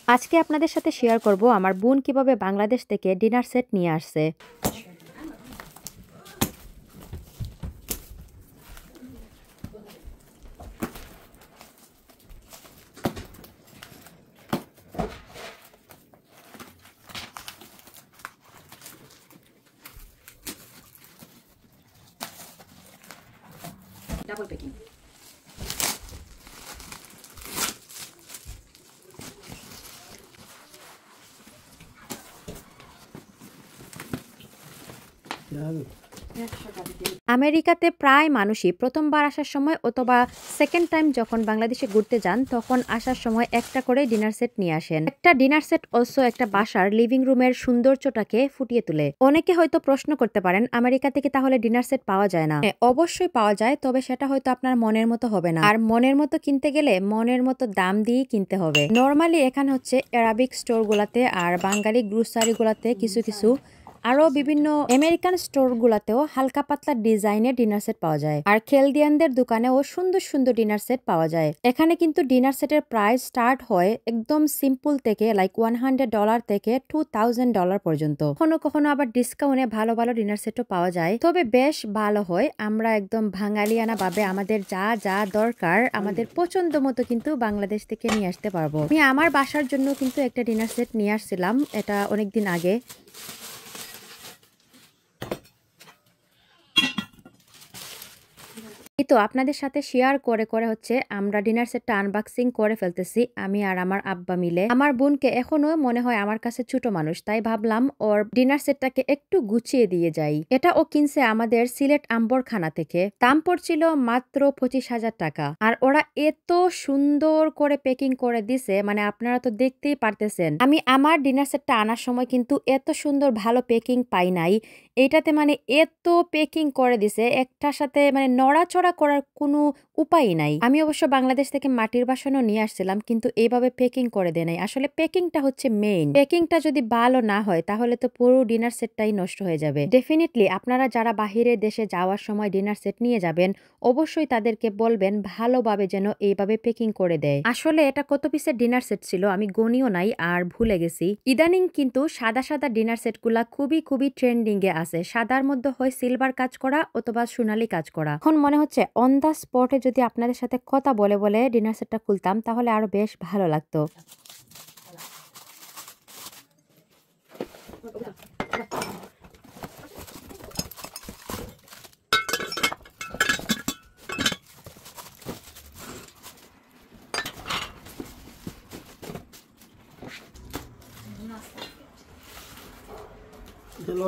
আজকে আপনাদের সাথে শেয়ার করব আমার বোন কিভাবে বাংলাদেশ থেকে ডিনার সেট নিয়ে আসছে। Double packing. আমেরিকাতে প্রায় মানুষই প্রথমবার আসার সময় অথবা সেকেন্ড টাইম যখন বাংলাদেশে ঘুরতে যান তখন আসার সময় একটা করে ডিনার সেট নিয়ে আসেন। একটা ডিনার সেট অলসো একটা বাসার লিভিং রুমের সৌন্দর্যটাকে ফুটিয়ে তোলে। অনেকে হয়তো প্রশ্ন করতে পারেন আমেরিকা থেকে তাহলে ডিনার সেট পাওয়া যায় না? অবশ্যই পাওয়া যায়, তবে সেটা হয়তো আপনার মনের মতো হবে না। আর মনের মতো কিনতে গেলে মনের মতো দাম দিয়েই কিনতে হবে। নর্মালি এখানে হচ্ছে অ্যারাবিক স্টোর গুলাতে আর বাঙালি গ্রোসারি গুলাতে কিছু কিছু আরো বিভিন্ন আমেরিকান স্টোর গুলাতেও হালকা পাতলা ডিজাইনের ডিনার সেট পাওয়া যায়। আর খেলদিয়ানদের দোকানেও সুন্দর সুন্দর ডিনার সেট পাওয়া যায়। এখানে কিন্তু ডিনার সেটের প্রাইস স্টার্ট হয় একদম সিম্পল থেকে লাইক $100 থেকে $2000 পর্যন্ত। কখনো কখনো আবার ডিসকাউন্টে ভালো ভালো ডিনার সেটও পাওয়া যায়, তবে বেশ ভালো হয়। আমরা একদম বাঙালিয়ানা ভাবে আমাদের যা যা দরকার আমাদের পছন্দ মতো কিন্তু বাংলাদেশ থেকে নিয়ে আসতে পারবো। আমি আমার বাসার জন্য কিন্তু একটা ডিনার সেট নিয়ে আসছিলাম, এটা অনেকদিন আগে। এই তো আপনাদের সাথে শেয়ার করে করে হচ্ছে আমরা ডিনার সেটটা আনবক্সিং করে ফেলতেছি, আমি আর আমার আব্বা মিলে। আমার বোনকে এখনো মনে হয় আমার কাছে ছোট মানুষ, তাই ভাবলাম ওর ডিনার সেটটাকে একটু গুছিয়ে দিয়ে যাই। এটা ও কিনছে আমাদের সিলেট আম্বরখানা থেকে। দাম পড়ছিল মাত্র 25,000 টাকা। আর ওরা এত সুন্দর করে প্যাকিং করে দিছে, মানে আপনারা তো দেখতেই পারতেছেন। আমি আমার ডিনার সেটটা আনার সময় কিন্তু এত সুন্দর ভালো প্যাকিং পাই নাই। এইটাতে মানে এত প্যাকিং করে দিছে, একটার সাথে মানে নড়াচড়া করার কোনো উপায়ই নাই। আমি অবশ্য বাংলাদেশ থেকে মাটির বাসনও নিয়ে আসছিলাম, কিন্তু এইভাবে প্যাকিং করে দেয় নাই। আসলে প্যাকিংটা হচ্ছে মেইন। প্যাকিংটা যদি ভালো না হয় তাহলে তো পুরো ডিনার সেটটাই নষ্ট হয়ে যাবে। ডেফিনেটলি আপনারা যারা বাহিরের দেশে যাওয়ার সময় ডিনার সেট নিয়ে যাবেন অবশ্যই তাদেরকে বলবেন ভালোভাবে যেন এইভাবে প্যাকিং করে দেয়। আসলে এটা কত পিসের ডিনার সেট ছিল আমি গনিও নাই আর ভুলে গেছি। ইদানিং কিন্তু সাদা সাদা ডিনার সেট গুলা খুবই খুবই ট্রেন্ডিং এ আছে। সাদার মধ্যে হয় সিলভার কাজ করা অথবা সোনালী কাজ করা। এখন মনে হচ্ছে অন দা স্পটে যদি আপনাদের সাথে কথা বলে বলে ডিনার সেটটা খুলতাম তাহলে আরো বেশ ভালো লাগতো।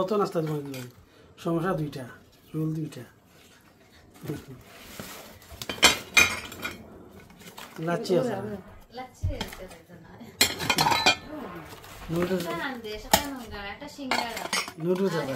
অত নাস্তা তোমার দিলাম, সমস্যা দুইটা, রোল দুইটা, লাচ্ছি আছে, নুডলস নুডলস আছে।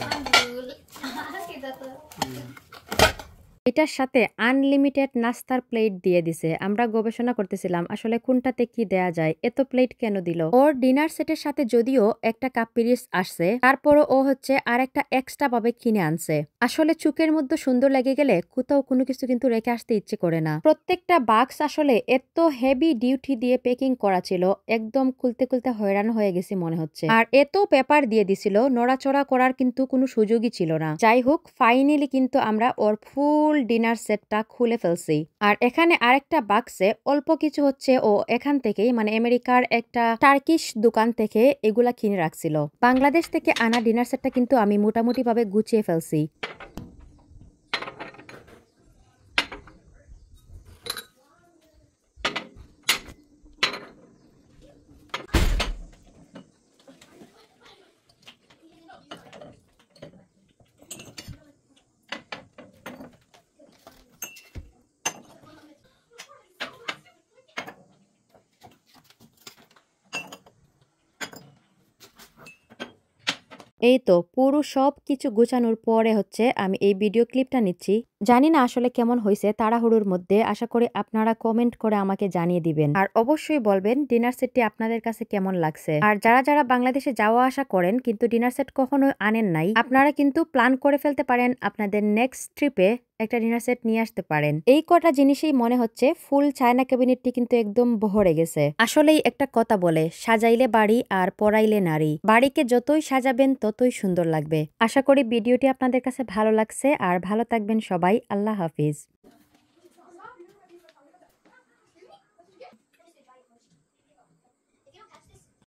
এটার সাথে আনলিমিটেড নাস্তার প্লেট দিয়ে দিছে। আমরা গবেষণা করতেছিলাম আসলে কোনটাতে কি দেয়া যায়, এত প্লেট কেন দিল। ওর ডিনার সেটের সাথে যদিও একটা কাপ পিরিস আসছে, তারপরও ও হচ্ছে আর একটা এক্সট্রা ভাবে কিনে আনছে। আসলে চোখের মধ্যে সুন্দর লেগে গেলে কোথাও কোনো কিছু কিন্তু রেখে আসতে ইচ্ছে করে না। প্রত্যেকটা বাক্স আসলে এত হেভি ডিউটি দিয়ে প্যাকিং করা ছিল, একদম খুলতে খুলতে হয়রান হয়ে গেছি মনে হচ্ছে। আর এত পেপার দিয়ে দিছিল, নড়াচড়া করার কিন্তু কোনো সুযোগই ছিল না। যাই হোক, ফাইনালি কিন্তু আমরা ওর ফুল ডিনার সেটটা খুলে ফেলছি। আর এখানে আরেকটা বাক্সে অল্প কিছু হচ্ছে ও এখান থেকেই মানে আমেরিকার একটা টার্কিশ দোকান থেকে এগুলা কিনে রাখছিল। বাংলাদেশ থেকে আনা ডিনার সেটটা কিন্তু আমি মোটামুটি ভাবে গুছিয়ে ফেলছি। এই তো পুরো সব কিছু গোছানোর পরে হচ্ছে আমি এই ভিডিও ক্লিপটা নিচ্ছি। জানি না আসলে কেমন হয়েছে তাড়াহুড়োর মধ্যে, আশা করি আপনারা কমেন্ট করে আমাকে জানিয়ে দিবেন আর অবশ্যই বলবেন ডিনার সেটটি আপনাদের কাছে কেমন লাগছে। আর যারা যারা বাংলাদেশে যাওয়া আসা করেন কিন্তু ডিনার সেট কখনো আনেন নাই, আপনারা কিন্তু প্ল্যান করে ফেলতে পারেন আপনাদের নেক্সট ট্রিপে একটা ডিনার সেট নিয়ে আসতে পারেন। এই কটা জিনিসই মনে হচ্ছে ফুল চায়না ক্যাবিনেটটি কিন্তু একদম ভরে গেছে। আসলেই একটা কথা বলে, সাজাইলে বাড়ি আর পরাইলে নারী। বাড়িকে যতই সাজাবেন ততই সুন্দর লাগবে। আশা করি ভিডিওটি আপনাদের কাছে ভালো লাগছে আর ভালো থাকবেন সবাই। আল্লাহ হাফিজ।